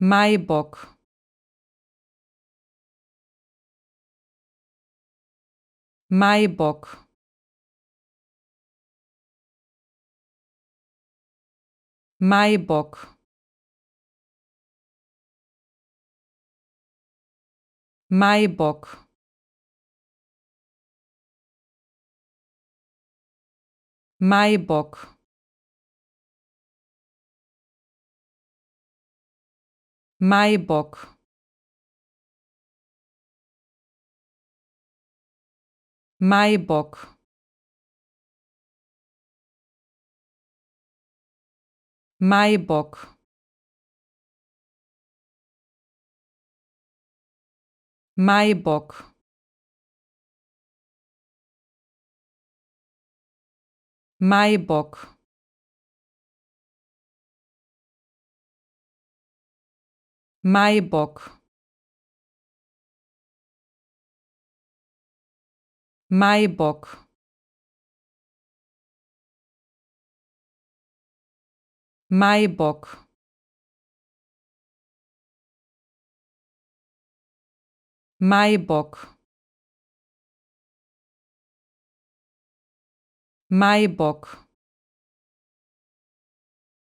Maibock, Maibock, Maibock, Maibock, Maibock, Maibock, Maibock, Maibock, Maibock, Maibock, Maibock, Maibock, Maibock, Maibock, Maibock,